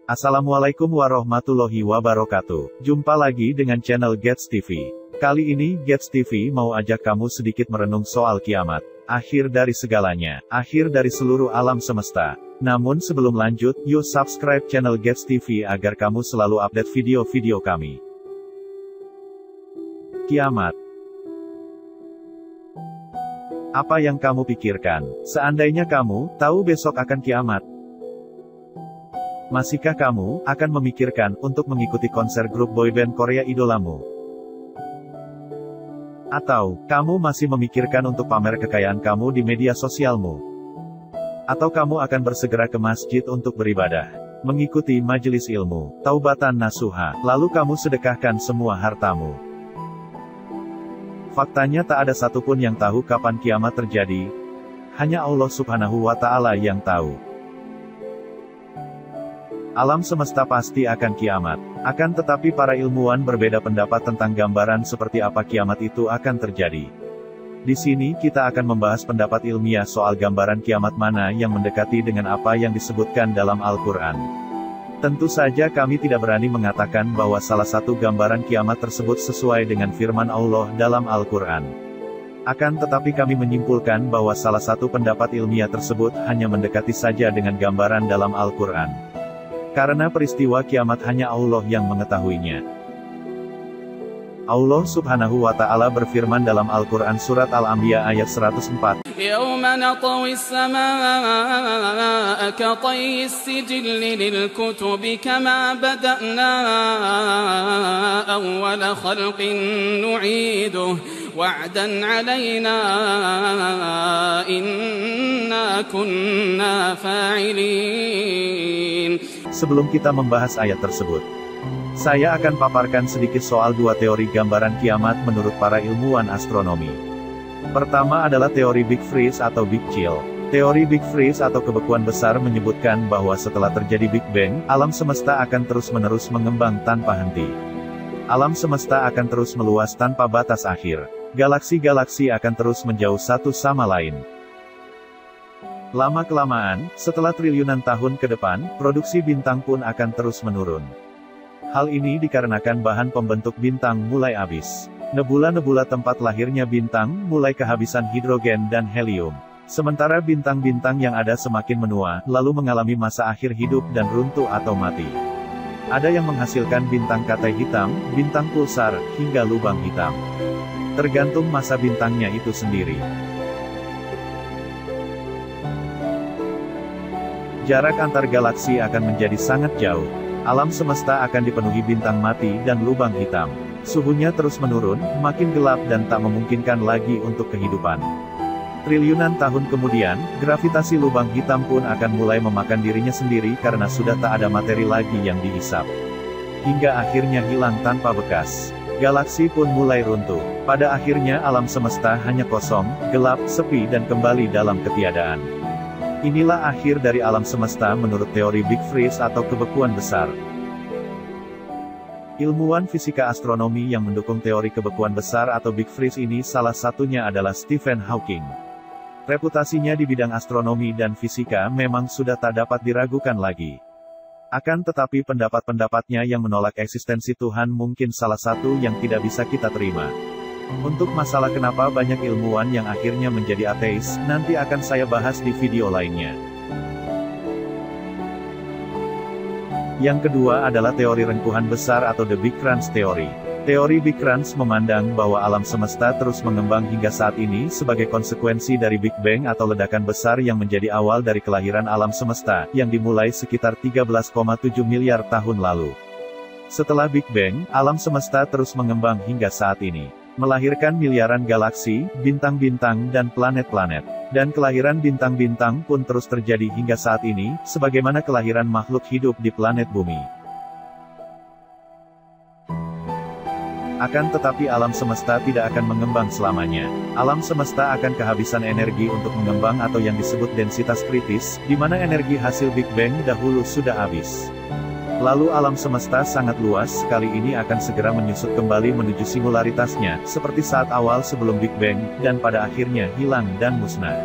Assalamualaikum warahmatullahi wabarakatuh. Jumpa lagi dengan channel Gets TV. Kali ini Gets TV mau ajak kamu sedikit merenung soal kiamat. Akhir dari segalanya, akhir dari seluruh alam semesta. Namun sebelum lanjut, yuk subscribe channel Gets TV agar kamu selalu update video-video kami. Kiamat. Apa yang kamu pikirkan, seandainya kamu tahu besok akan kiamat? Masihkah kamu akan memikirkan untuk mengikuti konser grup boyband Korea idolamu? Atau, kamu masih memikirkan untuk pamer kekayaan kamu di media sosialmu? Atau kamu akan bersegera ke masjid untuk beribadah, mengikuti majelis ilmu, taubatan nasuha, lalu kamu sedekahkan semua hartamu? Faktanya tak ada satupun yang tahu kapan kiamat terjadi. Hanya Allah Subhanahu wa Ta'ala yang tahu. Alam semesta pasti akan kiamat. Akan tetapi para ilmuwan berbeda pendapat tentang gambaran seperti apa kiamat itu akan terjadi. Di sini kita akan membahas pendapat ilmiah soal gambaran kiamat mana yang mendekati dengan apa yang disebutkan dalam Al-Quran. Tentu saja kami tidak berani mengatakan bahwa salah satu gambaran kiamat tersebut sesuai dengan firman Allah dalam Al-Quran. Akan tetapi kami menyimpulkan bahwa salah satu pendapat ilmiah tersebut hanya mendekati saja dengan gambaran dalam Al-Quran. Karena peristiwa kiamat hanya Allah yang mengetahuinya. Allah Subhanahu wa Ta'ala berfirman dalam Al-Quran surat Al-Anbiya ayat 104. Yawma natawis samaa'a katayis sijilli lil kutubi kama bada'na awwala khalqin nu'iduh wa'dan 'alaina inna kunna fa'ilin. Sebelum kita membahas ayat tersebut, saya akan paparkan sedikit soal dua teori gambaran kiamat menurut para ilmuwan astronomi. Pertama adalah teori Big Freeze atau Big Chill. Teori Big Freeze atau kebekuan besar menyebutkan bahwa setelah terjadi Big Bang, alam semesta akan terus-menerus mengembang tanpa henti. Alam semesta akan terus meluas tanpa batas akhir. Galaksi-galaksi akan terus menjauh satu sama lain. Lama-kelamaan, setelah triliunan tahun ke depan, produksi bintang pun akan terus menurun. Hal ini dikarenakan bahan pembentuk bintang mulai habis. Nebula-nebula tempat lahirnya bintang mulai kehabisan hidrogen dan helium. Sementara bintang-bintang yang ada semakin menua, lalu mengalami masa akhir hidup dan runtuh atau mati. Ada yang menghasilkan bintang katai hitam, bintang pulsar, hingga lubang hitam. Tergantung masa bintangnya itu sendiri. Jarak antar galaksi akan menjadi sangat jauh. Alam semesta akan dipenuhi bintang mati dan lubang hitam. Suhunya terus menurun, makin gelap dan tak memungkinkan lagi untuk kehidupan. Triliunan tahun kemudian, gravitasi lubang hitam pun akan mulai memakan dirinya sendiri karena sudah tak ada materi lagi yang dihisap. Hingga akhirnya hilang tanpa bekas. Galaksi pun mulai runtuh. Pada akhirnya alam semesta hanya kosong, gelap, sepi dan kembali dalam ketiadaan. Inilah akhir dari alam semesta menurut teori Big Freeze atau kebekuan besar. Ilmuwan fisika astronomi yang mendukung teori kebekuan besar atau Big Freeze ini salah satunya adalah Stephen Hawking. Reputasinya di bidang astronomi dan fisika memang sudah tak dapat diragukan lagi. Akan tetapi pendapat-pendapatnya yang menolak eksistensi Tuhan mungkin salah satu yang tidak bisa kita terima. Untuk masalah kenapa banyak ilmuwan yang akhirnya menjadi ateis, nanti akan saya bahas di video lainnya. Yang kedua adalah teori rengkuhan besar atau The Big Crunch Theory. Teori Big Crunch memandang bahwa alam semesta terus mengembang hingga saat ini sebagai konsekuensi dari Big Bang atau ledakan besar yang menjadi awal dari kelahiran alam semesta, yang dimulai sekitar 13,7 miliar tahun lalu. Setelah Big Bang, alam semesta terus mengembang hingga saat ini. Melahirkan miliaran galaksi, bintang-bintang dan planet-planet. Dan kelahiran bintang-bintang pun terus terjadi hingga saat ini, sebagaimana kelahiran makhluk hidup di planet bumi. Akan tetapi alam semesta tidak akan mengembang selamanya. Alam semesta akan kehabisan energi untuk mengembang atau yang disebut densitas kritis, di mana energi hasil Big Bang dahulu sudah habis. Lalu alam semesta sangat luas, kali ini akan segera menyusut kembali menuju singularitasnya, seperti saat awal sebelum Big Bang, dan pada akhirnya hilang dan musnah.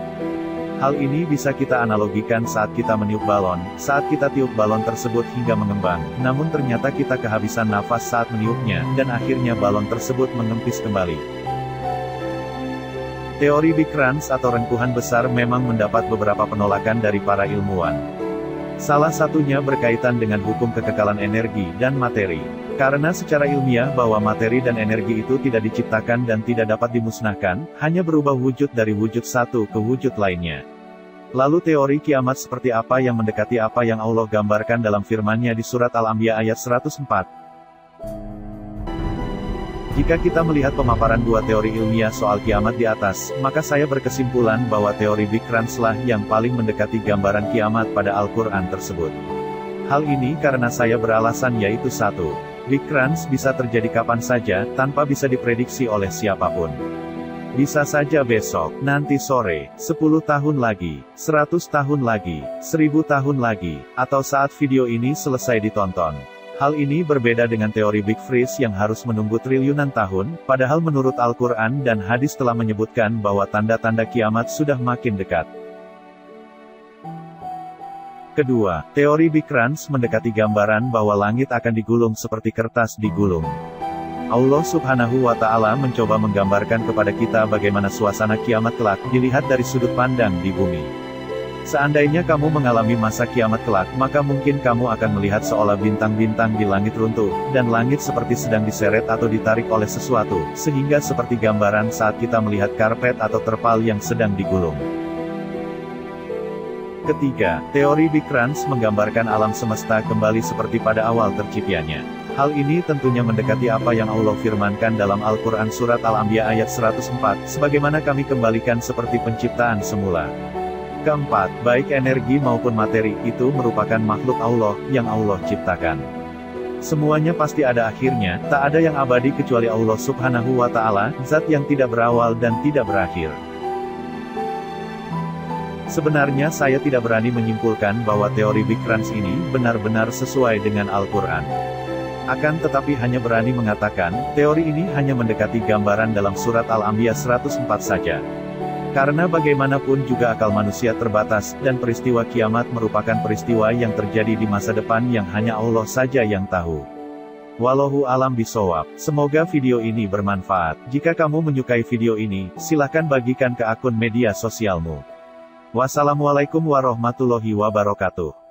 Hal ini bisa kita analogikan saat kita meniup balon. Saat kita tiup balon tersebut hingga mengembang, namun ternyata kita kehabisan nafas saat meniupnya, dan akhirnya balon tersebut mengempis kembali. Teori Big Crunch atau rengkuhan besar memang mendapat beberapa penolakan dari para ilmuwan. Salah satunya berkaitan dengan hukum kekekalan energi dan materi. Karena secara ilmiah bahwa materi dan energi itu tidak diciptakan dan tidak dapat dimusnahkan, hanya berubah wujud dari wujud satu ke wujud lainnya. Lalu teori kiamat seperti apa yang mendekati apa yang Allah gambarkan dalam firman-Nya di surat Al-Anbiya ayat 104? Jika kita melihat pemaparan dua teori ilmiah soal kiamat di atas, maka saya berkesimpulan bahwa teori Big Crunch lah yang paling mendekati gambaran kiamat pada Al-Quran tersebut. Hal ini karena saya beralasan yaitu satu. Big Crunch bisa terjadi kapan saja, tanpa bisa diprediksi oleh siapapun. Bisa saja besok, nanti sore, 10 tahun lagi, 100 tahun lagi, 1000 tahun lagi, atau saat video ini selesai ditonton. Hal ini berbeda dengan teori Big Freeze yang harus menunggu triliunan tahun, padahal menurut Al-Quran dan hadis telah menyebutkan bahwa tanda-tanda kiamat sudah makin dekat. Kedua, teori Big Crunch mendekati gambaran bahwa langit akan digulung seperti kertas digulung. Allah Subhanahu wa Ta'ala mencoba menggambarkan kepada kita bagaimana suasana kiamat kelak dilihat dari sudut pandang di bumi. Seandainya kamu mengalami masa kiamat kelak, maka mungkin kamu akan melihat seolah bintang-bintang di langit runtuh, dan langit seperti sedang diseret atau ditarik oleh sesuatu, sehingga seperti gambaran saat kita melihat karpet atau terpal yang sedang digulung. Ketiga, teori Big Crunch menggambarkan alam semesta kembali seperti pada awal terciptanya. Hal ini tentunya mendekati apa yang Allah firmankan dalam Al-Quran surat Al-Anbiya ayat 104, sebagaimana kami kembalikan seperti penciptaan semula. Keempat, baik energi maupun materi, itu merupakan makhluk Allah, yang Allah ciptakan. Semuanya pasti ada akhirnya, tak ada yang abadi kecuali Allah Subhanahu wa Ta'ala, zat yang tidak berawal dan tidak berakhir. Sebenarnya saya tidak berani menyimpulkan bahwa teori Big Crunch ini benar-benar sesuai dengan Al-Quran. Akan tetapi hanya berani mengatakan, teori ini hanya mendekati gambaran dalam surat Al-Anbiya 104 saja. Karena bagaimanapun juga akal manusia terbatas, dan peristiwa kiamat merupakan peristiwa yang terjadi di masa depan yang hanya Allah saja yang tahu. Wallahu alam bisawab. Semoga video ini bermanfaat. Jika kamu menyukai video ini, silahkan bagikan ke akun media sosialmu. Wassalamualaikum warahmatullahi wabarakatuh.